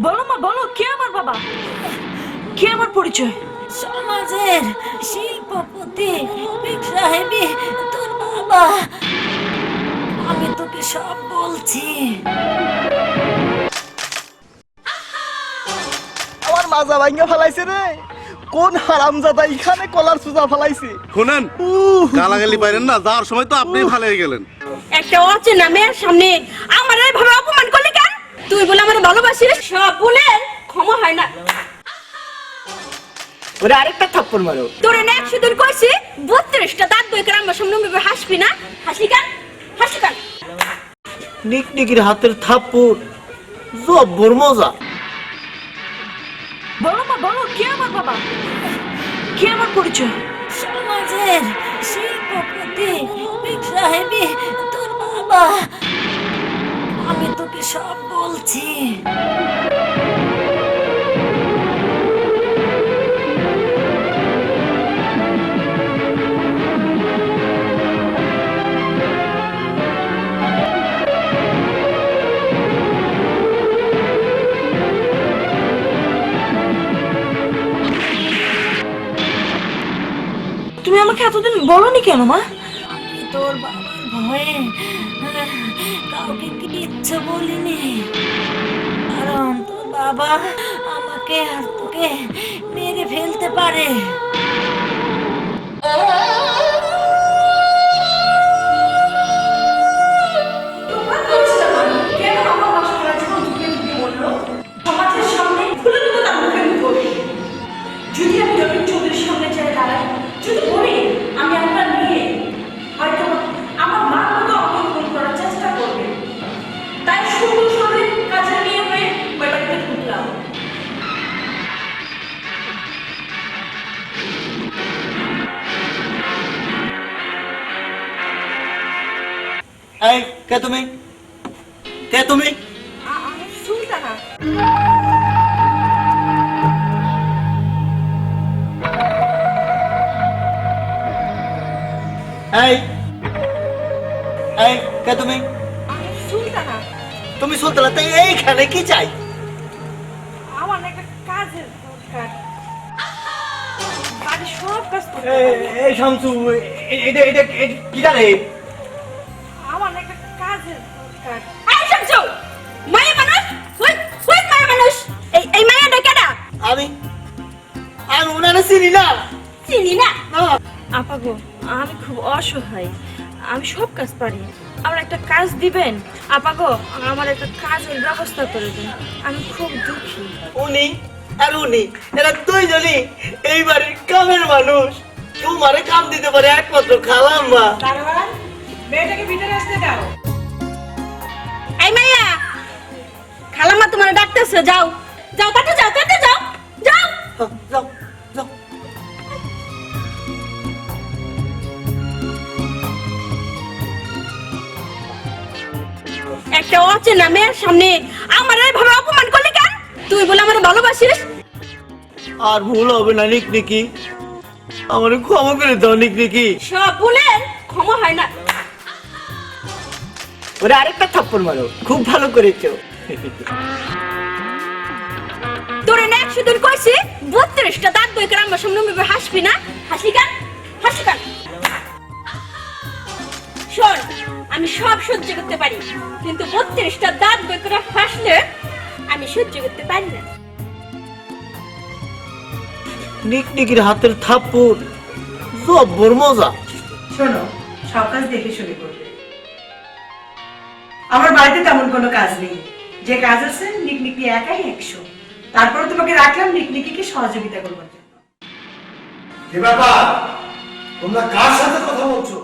বলো মা বলো, কে আমার বাবা, কে আমার পরিচয়? সমাজের শিল্পপতি রফিক সাহেবই তোর বাবা। আমি তোকে সব বলছি। আমার মাজা ভাঙ্গা ফেলাইছে রে। কোন হারামজাদা এখানে কলার সুজা ফেলাইছে? শুনেন, গালাগালি পাইলেন না, যাওয়ার সময় তো আপনি ভালো গেলেন। একটা অচেনা মেয়ের সামনে আমার এইভাবে অপমান করলি কেন? তুই বলে আমার ভালোবাসিস, সব বলে ক্ষমা হয় না। ওরে আরেকটা থাপ্পড় মারো। তোরে না 100 দিন কইছি 32টা দাঁত বই করে আমার সামনে মেয়ে হাসবি না। হাসি কেন, হাসি কেন? নিকনিকির হাতের থাপ্পড় জব্বর মজা। বলো মা বলো, কে আমার বাবা, কে আমার পরিচয়? সমাজের শিল্পপতি রফিক সাহেবই তোর বাবা। আমি তোকে সব বলছি। তুমি আমাকে এতদিন বলনি কেন মা? আমি তোর বাবার ভয়ে কাউকে কিচ্ছু বলিনি, কারণ তোর বাবা আমাকে আর তোকে মেরে ফেলতে পারে। যদি আমি রবীন্দ্র চৌধুরীর সামনে যাই দাঁড়াই, যদি বলি আমি আপনার মেয়ে, হয়তো আমার মা মতো আমাকে ফোন করার চেষ্টা করবে। তাই শুধু শুধু কাজের মেয়ে হয়ে ওই বাড়িতে ঢুকলাম। এই কে তুমি? কে তুমি? সুলতানা। এই এই কে তুমি? সুলতানা, তুমি সুলতানা, তাই এইখানে কি চাই? আমার একটা কাজের দরকার, বাড়ির সব কাজ করতে এই শামসু, এটা এটা কি রে? আমার একটা কাজের দরকার। এই শামসু, মায়া মানুষ, ওই মায়া মানুষ, এই মায়াটা কেডা? আমি আমি উনারে চিনি না। চিনি না? না। আপা গো, আমি খুব অসহায়, আমি সব কাজ পারি, আমার একটা কাজ দিবেন? আপা গো, আমার একটা কাজের ব্যবস্থা করে দিন, আমি খুব দুঃখী। উনি আর উনি এরা দুইজনই এই বাড়ির কামের মানুষ। তোমারে কাম দিতে পারে একমাত্র খালাম্মা। দারোয়ান, মেয়েটাকে ভিতরে আসতে দাও। এই মাইয়া, খালাম্মা তোমার ডাকতেছে, যাও যাও, তাতে যাও, তাতে যাও, যাও। যাও যাও। একটা অচেনা মেয়ের সামনে আমার এইভাবে অপমান করলি কেন? তুই বলে আমার ভালোবাসিস। আর ভুল হবে না নিকনিকি, আমার ক্ষমা করে দাও নিকনিকি। সব বলে ক্ষমা হয় না। ওরে আরেকটা থাপ্পড় মারো, খুব ভালো করেছো। তোরে না 100 দিন কইছি 32টা দাঁত বই করে আমার সামনে মেয়ে হাসবি না। হাসি কেন, হাসি কেন? শোন, আমি সব সহ্য করতে পারি, কিন্তু 32টা দাঁত বই করে হাসলে আমি সহ্য করতে পারি না। নিকনিকির হাতের থাপ্পড় জব্বর মজা। শোনো, সব কাজ দেখে শুনে করবে। আমার বাড়িতে তেমন কোনো কাজ নেই, যে কাজ আছে নিকনিকি একাই 100। তারপরে তোমাকে রাখলাম নিকনিকিকে সহযোগিতা করবার জন্য। কি ব্যাপার, তোমরা কার সাথে কথা বলছো?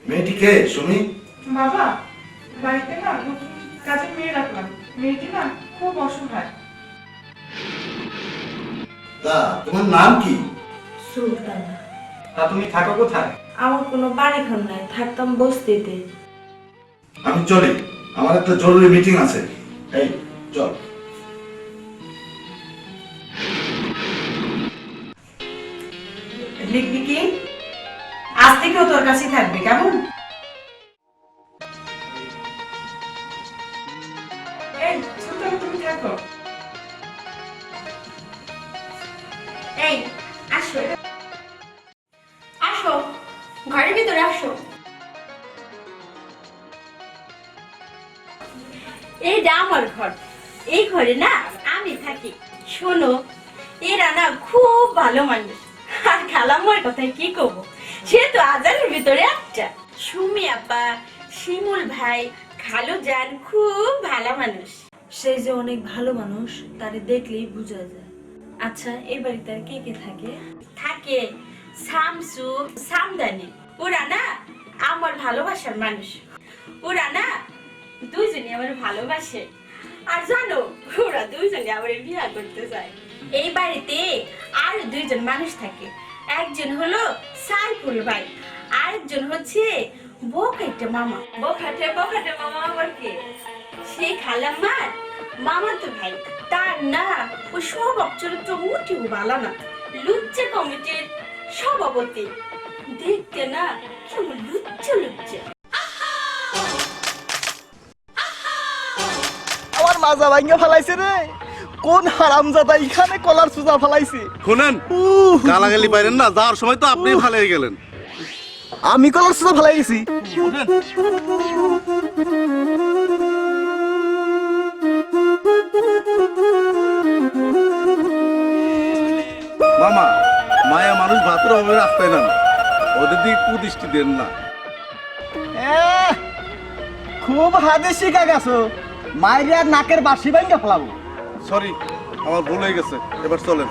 মেয়েটি কে শুনি? বাবা, বাড়িতে না নতুন কাজের মেয়ে রাখলাম, মেয়েটি না খুব অসহায়। তা তোমার নাম কি? সুলতানা। তা তুমি থাকো কোথায়? আমার কোনো বাড়ি ঘর নাই, থাকতাম বস্তিতে। আমি চলি, আমার একটা জরুরি মিটিং আছে। এই চল। লিকলিকি আজ থেকেও তোর কাছেই থাকবে, কেমন? এই সুলতান, তুমি থাকো। এই আসো আসো, ঘরের ভিতরে আসো। এইটা আমার ঘর, এই ঘরে না আমি থাকি। শোনো, এরা না খুব ভালো মানুষ। আর খালাম্মার কথায় কি কব, সে তো আজানের ভিতরে একটা। সুমি আপা, শিমুল ভাই, খালু জান খুব ভালো মানুষ। সে যে অনেক ভালো মানুষ তারে দেখলেই বোঝা যায়। আচ্ছা, এই বাড়িতে আর কে কে থাকে? থাকে শামসু, সামদানি, ওরা না আমার ভালোবাসার মানুষ। ওরা না দুইজনই আমার ভালোবাসে। আর জানো, ওরা দুইজনে আমার বিয়ে করতে চায়। এই বাড়িতে আর দুইজন মানুষ থাকে। একজন হলো সাইফুল ভাই, আরেকজন হচ্ছে বকাটে মামা। বকাটে মামা আবার কে? সেই খালাম্মার মামা তো ভাই। তার না ও স্বভাব চরিত্র মোটেও ভালো না। লুচ্চে কমিটির সভাপতি, দেখতে না কেমন লুচ্চে লুচ্চে। আমার মাজা ভাঙ্গা ফেলাইছে রে, কোন হারামজাদা এখানে কলার সুজা ফেলাইছে। শুনেন, গালাগালি পাইলেন না, যাওয়ার সময় তো আপনি ভালো হয়ে গেলেন। আমি কলার সুজা ফেলাই গেছি? মামা, মায়া মানুষ ভাতের অভাবে রাস্তায় নেন, ওদের দিকে কুদৃষ্টি দেন না। খুব হাতে শিখা গেছো, মায়ের আর নাকের বাসি ভাঙ্গা ফেলাবো। সরি, আমার ভুল হয়ে গেছে, এবার চলেন।